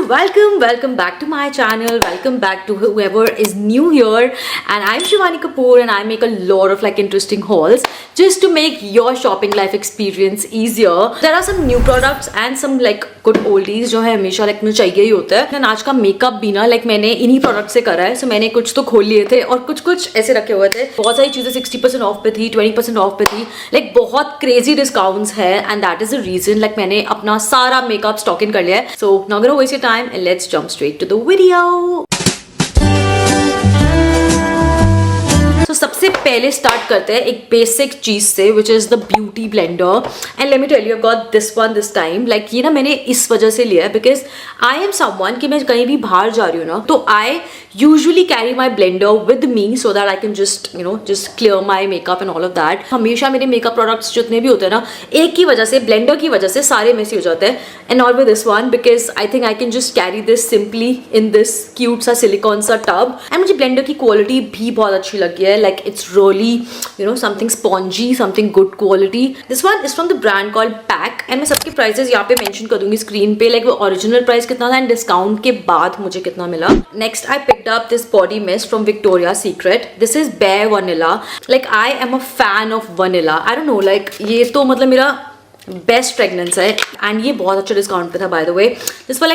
welcome back to my channel. Welcome back to whoever is new here. And I'm Shivani Kapoor and I make a lot of interesting hauls just to make your shopping life experience easier. There are some new products and some good oldies जो है हमेशा मुझे चाहिए ही होता है. आज का makeup भी ना मैंने इन्हीं प्रोडक्ट से करा है. सो मैंने कुछ तो खोल लिए थे और कुछ ऐसे रखे हुए थे. बहुत सारी चीजें 60% ऑफ पे थी, 20% ऑफ पे थी. बहुत क्रेजी डिस्काउंट्स है and that is the reason मैंने अपना सारा मेकअप स्टॉक इन कर लिया है. So not gonna waste your time and let's jump straight to the video. तो सबसे पहले स्टार्ट करते हैं एक बेसिक चीज से which is the beauty blender. And let me tell you got this one this time. ये ना मैंने इस वजह से लिया है बिकॉज आई एम समवन कि मैं कहीं भी बाहर जा रही हूँ ना तो I usually carry my blender with me so that I can just clear my makeup and all of that. हमेशा मेरे मेकअप प्रोडक्ट्स जितने भी होते हैं ना एक की वजह से ब्लेंडर की वजह से सारे मेसी हो जाते हैं. And not with this one because I think I can just carry this simply in this cute सा सिलिकॉन सा टब. एंड मुझे ब्लेंडर की क्वालिटी भी बहुत अच्छी लगी है. It's really something spongy, something good quality. This one is from the brand called Pack and मैं सबके प्राइसेस यहाँ पे मेंशन कर दूंगी स्क्रीन पे. वो ओरिजिनल प्राइस कितना था एंड डिस्काउंट के बाद मुझे कितना मिला. Next I picked up this body mist from Victoria Secret. This is bare vanilla. I am a fan of vanilla. I don't know ये तो मेरा बेस्ट फ्रेगनेंस है एंड ये बहुत अच्छा डिस्काउंट पे था by the way. This for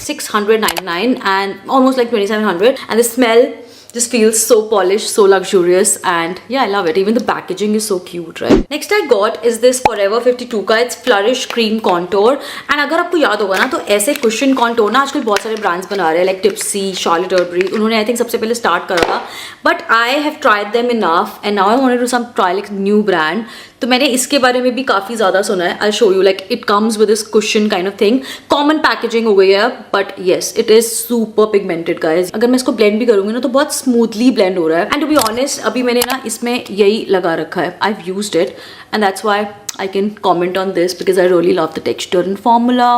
2699 and almost 2700 and the smell just feels so polished, so luxurious, and yeah, I love it. Even the packaging is so cute, right? Next I got is this Forever 52 का it's Flourish Cream Contour. And अगर आपको याद होगा ना तो ऐसे cushion contour ना आजकल बहुत सारे brands बना रहे हैं Tipsy, Charlotte Tilbury. उन्होंने I think सबसे पहले start करा था. But I have tried them enough and now I want to do some try new brand. तो मैंने इसके बारे में भी काफी ज्यादा सुना है. I'll show you it comes with this cushion kind of thing. Common packaging हो गई है but yes it is super pigmented guys. अगर मैं इसको blend भी करूंगी ना तो बहुत स्मूथली ब्लेंड हो रहा है. एंड टू बी ऑनेस्ट अभी मैंने ना इसमें यही लगा रखा है. I have used it and that's why I can comment on this because I really love the texture and formula.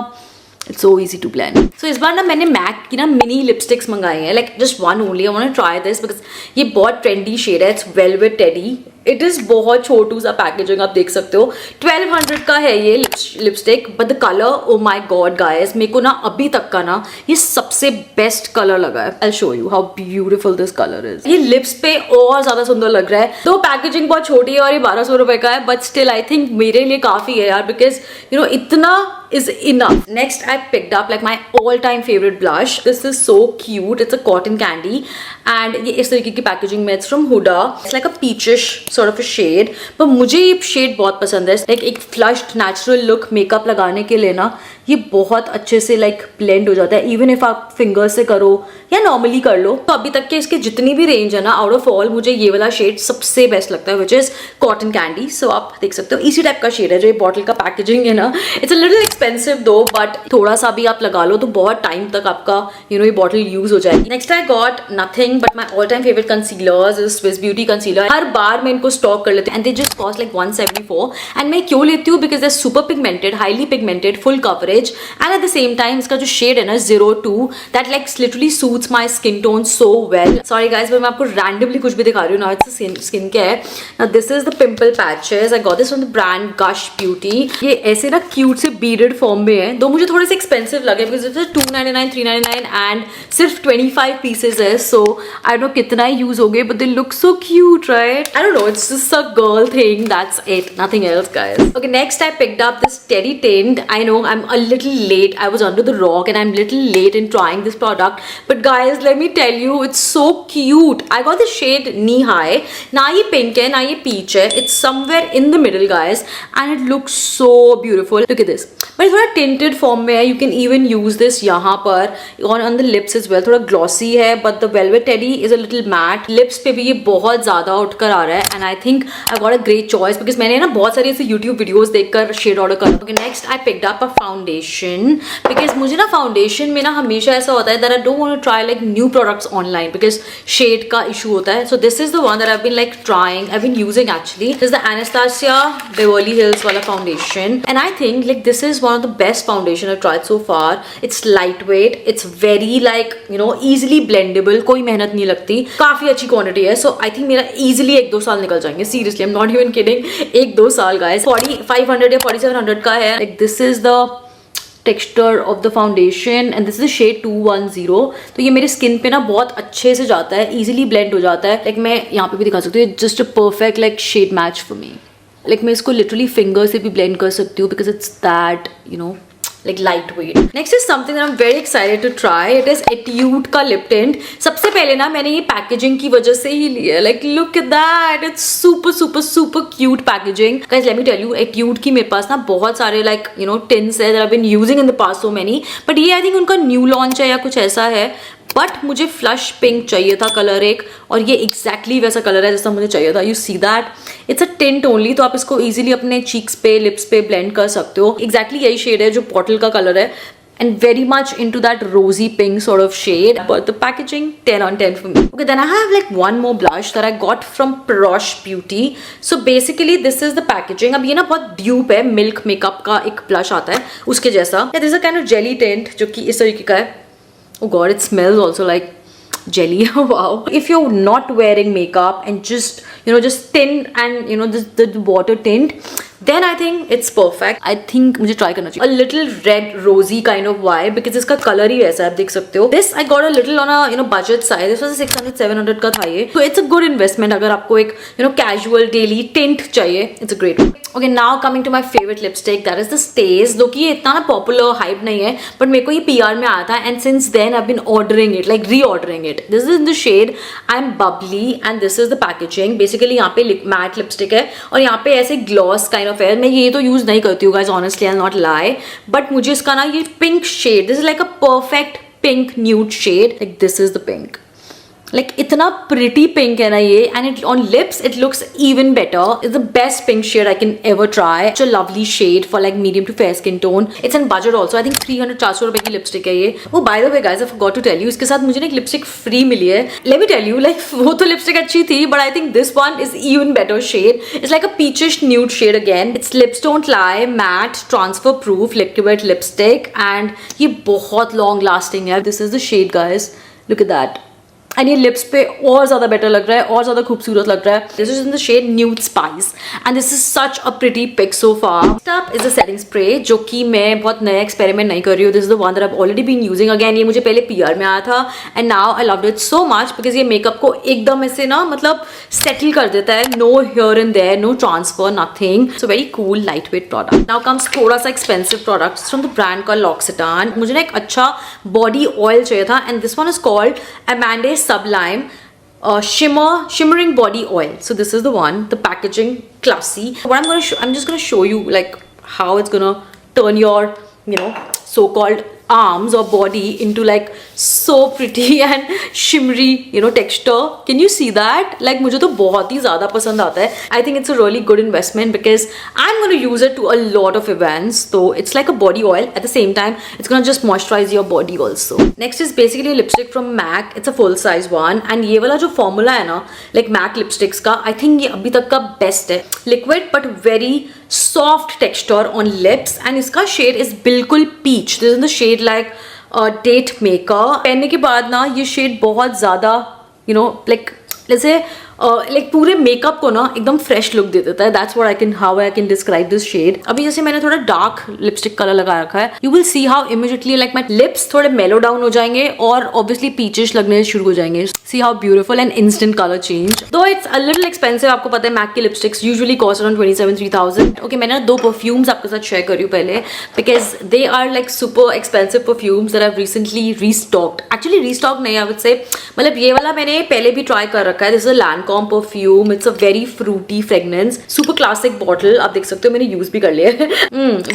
It's so easy to blend. So इस बार ना मैंने MAC की ना मिनी लिपस्टिक्स मंगाई हैं. Just one only. I want to try this because ये बहुत trendy shade है. It's Velvet Teddy. It is बहुत छोटू सा पैकेजिंग आप देख सकते हो. 1200 का है ये lipstick but the colour oh my God guys मेरे को ना अभी तक का ना ये सबसे बेस्ट कलर लगा है. I show you how beautiful this colour is. ये लिप्स पे और ज्यादा सुंदर लग रहा है. तो पैकेजिंग बहुत छोटी है और ये 1200 रुपए का है बट स्टिल आई थिंक मेरे लिए काफी है यार बिकॉज इतना is enough. Next I picked up my all-time favorite blush. This is so cute. It's a cotton candy and ये इस तरीके की पैकेजिंग में. It's from Huda. It's like a peachish sort of a shade. पर मुझे ये shade बहुत पसंद है. एक फ्लश्ड नेचुरल लुक मेकअप लगाने के लिए ना ये बहुत अच्छे से ब्लेंड हो जाता है. इवन इफ आप फिंगर से करो या नॉर्मली कर लो. तो अभी तक के इसके जितनी भी रेंज है ना आउट ऑफ ऑल मुझे ये वाला शेड सबसे बेस्ट लगता है विच इज कॉटन कैंडी. सो आप देख सकते हो इसी टाइप का शेड है जो ये बॉटल का पैकेजिंग है ना. इट्स अ लिटिल एक्सपेंसिव दो बट थोड़ा सा भी आप लगा लो तो बहुत टाइम तक आपका ये बॉटल यूज हो जाएगी. Next I got nothing but my all time favourite concealers is Swiss beauty concealer. हर बार मैं इनको स्टॉक कर लेती हूँ and they just cost 174 and मैं क्यों लेती हूँ because they super pigmented, highly pigmented, full coverage and at the same time इसका जो शेड है ना 02 that literally suits my skin tone so well. Sorry guys मैं आपको रैंडमली कुछ भी दिखा रही हूँ ना. It's skin care. Now this is the pimple patches. I got this from the brand Gush beauty. ये ऐसे ना क्यूट से बीडेड फॉर्म में है. दो मुझे थोड़े से एक्सपेंसिव लगे बिकॉज इट्स 299 399 एंड सिर्फ 25 पीसेज है. सो आई डोंट नो कितना ही यूज हो गए but they look so cute right. I don't no it's just a girl thing. That's it. Nothing else guys. Okay next I picked up this teddy tint. I know I am a little late. I was under the rock and I'm little late in trying this product. But guys, let me tell you, it's so cute. I got the shade knee high. ना ये pink है, ना ये peach है. It's somewhere in the middle, guys, and it looks so beautiful. Look at this. But थोड़ा tinted form में है. You can even use this यहाँ पर on the lips as well. थोड़ा glossy है, but the Velvet Teddy is a little matte. Lips पे भी ये बहुत ज़्यादा उठकर आ रहा है, and I think I got a great choice because मैंने ना बहुत सारी ऐसे YouTube videos देखकर shade order करा. Okay, next I picked up a foundation. Because मुझे ना फाउंडेशन में ना हमेशा ऐसा होता है that I don't want to try new products online because shade का इशू होता है. So this is the one that I been trying, I been using actually. This is the Anastasia Beverly Hills वाला foundation and I think this is one of the best foundation I tried so far. It's light weight, it's very easily blendable, कोई मेहनत नहीं लगती, काफी अच्छी quantity है. सो I think मेरा easily 1-2 साल निकल जाएंगे. Seriously I am not even kidding. 1-2 साल गाइस. 4500 या 4700 का है. This is the texture of the foundation and this is shade 210. तो ये मेरे स्किन पे ना बहुत अच्छे से जाता है, इजीली ब्लेंड हो जाता है. लाइक मैं यहाँ पे भी दिखा सकती हूँ, just a perfect like shade match for me. Like मैं इसको लिटरली फिंगर से भी ब्लेंड कर सकती हूँ because it's that you know like lightweight. Next is something that I'm very excited to try. It is Etude का lip tint. सबसे पहले ना मैंने ये पैकेजिंग की वजह से ही लिया. Like look at that, it's super cute packaging. Guys, let me tell you, Etude की मेरे पास ना बहुत सारे like you know tints है that I've been using in the past, so many. But ये I think उनका new launch है या कुछ ऐसा है. बट मुझे फ्लश पिंक चाहिए था कलर एक, और ये एग्जैक्टली वैसा कलर है जैसा मुझे चाहिए था. You see that it's a tint only, तो आप इसको इजीली अपने चीक्स पे लिप्स पे ब्लेंड कर सकते हो. एग्जैक्टली यही शेड है जो बॉटल का कलर है, and very much into that rosy pink sort of shade, but the packaging 10 on 10 for me. Okay, then I have like one more blush that I got from Prosh Beauty. So basically this is the packaging. अब ये ना बहुत dupe है, milk makeup का एक blush आता है उसके जैसा. Yeah, this is a kind of jelly tint जो कि इस तरीके का है. Oh god, it smells also like jelly. Wow. If you're not wearing makeup and just you know just thin and you know the water tint, then I think it's perfect. I think मुझे try करना चाहिए. A little red rosy kind of vibe because इसका color ही वैसा है, आप देख सकते हो. This I got a little on a you know budget side. This was 600-700 का था ये. So it's a good investment अगर आपको एक you know casual daily tint चाहिए. It's a great one. Okay, now coming to my favorite lipstick, that is the Stays. जो कि ये इतना ना popular hype नहीं है, but मेरे को ये PR में आया था and since then I've been ordering it, like reordering it. This is in the shade I'm Bubbly and this is the packaging. Basically यहाँ पे matte lipstick है और यहाँ पे ऐसे gloss kind of है. मैं ये तो यूज नहीं करती हूँ guys, honestly I'll not lie, but मुझे इसका ना ये pink shade, this is like a perfect pink nude shade. Like this is the pink. Like इतना pretty pink है ना ये, and it on lips it looks even better. It's the best pink shade I can ever try. Such a lovely shade for like medium to fair skin tone. It's in budget also. I think 300-400 रुपए की lipstick है ये. Oh by the way guys, I forgot to tell you, इसके साथ मुझे ना एक lipstick free मिली है. Let me tell you, like वो तो लिपस्टिक अच्छी थी, but I think this one is even better shade. It's like a peachish nude shade again. It's Lips Don't Lie matte transfer proof liquid lipstick and ये बहुत long lasting है. This is the shade guys. Look at that. And ये lips पे और ज़्यादा better लग रहा है, और ज़्यादा खूबसूरत लग रहा है. This is in the shade nude spice and this is such a pretty pick so far. Next up is a setting spray जो कि मैं बहुत नया एक्सपेरिमेंट नहीं कर रही हूँ. This is the one that I have already been using. Again ये मुझे पहले पीआर में आया था and now I loved it so much because ये मेकअप को एकदम ऐसे ना मतलब सेटल कर देता है. No here and there, no transfer, nothing. So very cool light weight product. Now comes थोड़ा सा expensive product from the brand का लॉक्सिटान. मुझे ना एक अच्छा बॉडी ऑयल चाहिए था and this one is called Amande Sublime shimmering body oil. So this is the one. The packaging classy. What I'm just gonna show you like how it's gonna turn your you know so-called arms or body into like so pretty and shimmery you know texture. Can you see that? Like मुझे तो बहुत ही ज़्यादा पसंद आता है. I think it's a really good investment because I'm gonna use it to a lot of events. So it's like a body oil. At the same time, it's gonna just moisturize your body also. Next is basically a lipstick from MAC. It's a full size one. And ये वाला जो formula है ना like MAC lipsticks का, I think ये अभी तक का best है. Liquid but very soft texture on lips. And इसका shade is बिल्कुल peach. This is the shade like date maker. पहनने के बाद ना ये शेड बहुत ज़्यादा यू नो लाइक जैसे लाइक पूरे मेकअप को ना एकदम फ्रेश लुक दे देता है. That's what how I can describe this shade. अभी जैसे मैंने थोड़ा डार्क लिपस्टिक कलर लगा रखा है, you will see how immediately like my lips थोड़े मेलो डाउन हो जाएंगे और ऑब्वियसली पीचिश लगने शुरू हो जाएंगे. See how beautiful and instant colour change. Though it's a little expensive. आपको पता है मैक की lipsticks usually cost around 27-3000. Okay, मैंने दो परफ्यूम्स आपके साथ शेयर करी हूँ पहले because they are like super expensive perfumes that I have recently restocked. Actually restock नहीं, आई वुड से मतलब ये वाला मैंने पहले भी ट्राई कर रखा है. This is a Lancome perfume. It's a very fruity fragrance. Super classic bottle. आप देख सकते हो मैंने यूज भी कर लिया है.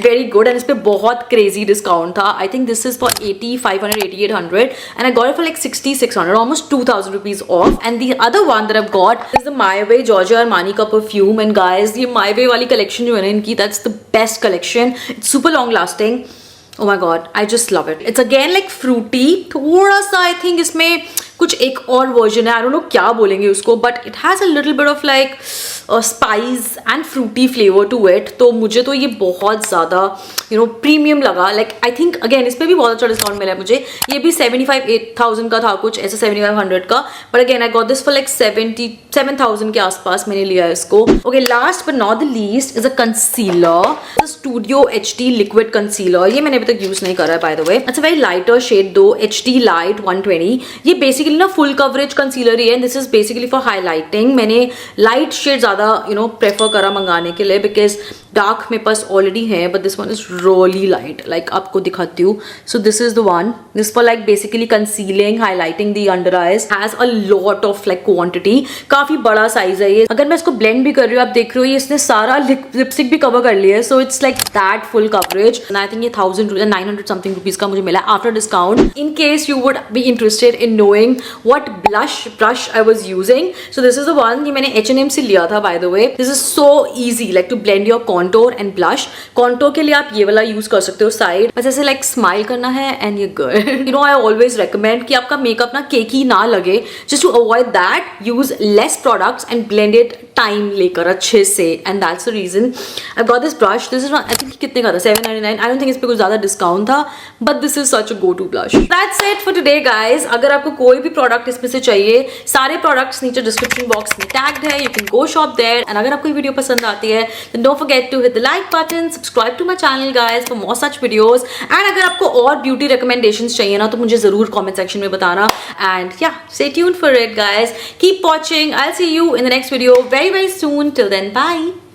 Very good. And इस पे बहुत crazy discount था. I think this is for 8500, 8800 and I got it for like 60-600, almost 2000 rupees off. And the other one that I've got is the My Way Giorgio Armani का perfume. And guys, ये My Way वाली collection जो है ना इनकी, that's the best collection. It's super long lasting. Oh my god, I just love it. It's again like fruity. थोड़ा सा I think इसमें कुछ एक और वर्जन है, I don't know क्या बोलेंगे उसको, but it has a little bit of like spice and fruity flavour to it, तो मुझे तो ये बहुत ज़्यादा प्रीमियम लगा. लाइक आई थिंक अगेन इस पर भी बहुत अच्छा डिस्काउंट मिला है मुझे. ये भी 75,000 का था कुछ ऐसा, 7500 का. But again I got this for like 77,000 के आसपास मैंने लिया है इसको. Okay, last but not the least is a concealer, studio HD liquid concealer. ये मैंने अभी तक यूज नहीं करा है by the way. It's a very lighter shade though, HD light 120. ये बेसिकली ना फुल कवरेज कंसीलर ही है. This is basically for highlighting. मैंने लाइट शेड ज्यादा प्रेफर करा मंगाने के लिए बिकॉज डार्क मेरे पास ऑलरेडी है, but this one is really light. Like आपको दिखाती हूँ. सो this is the one. This for like basically concealing, highlighting the under eyes. Has a lot of like quantity. काफी बड़ा साइज है ये. अगर मैं इसको ब्लेंड भी कर रही हूँ, आप देख रहे हो ये इसने सारा लिपस्टिक भी कवर कर लिया है. So it's like that full coverage. I think ये 900 समथिंग रुपीज का मुझे मिला after discount. In case you would be interested in knowing what brush I was using, so this is the one. ये मैंने H&M से लिया था by the way. This is so easy like to blend your contour and blush. Contour के लिए आप ये वाला यूज कर सकते हो साइड, बस ऐसे लाइक स्माइल करना है एंड ये गुड. आई ऑलवेज रेकमेंड कि आपका मेकअप ना केकी ना लगे. Just to avoid that, use less products and blend it time लेकर अच्छे से. And that's the reason I got this brush. This is I think कितने का था, 799. आई डोंट थिंक इस पे कुछ ज्यादा डिस्काउंट था, but this is such a go to blush. That's it for today guys. अगर आपको कोई भी प्रोडक्ट इसमें से चाहिए, सारे प्रोडक्ट्स नीचे डिस्क्रिप्शन बॉक्स में टैग्ड है. You can go shop there. एंड अगर आपको ये वीडियो पसंद आती है then don't forget to hit the like button, subscribe to my channel guys for more such videos. And अगर आपको और ब्यूटी recommendations चाहिए ना, तो मुझे जरूर comment section में बताना. And yeah, stay tuned for it guys. Keep watching. I'll see you in the next video very soon. Till then, bye.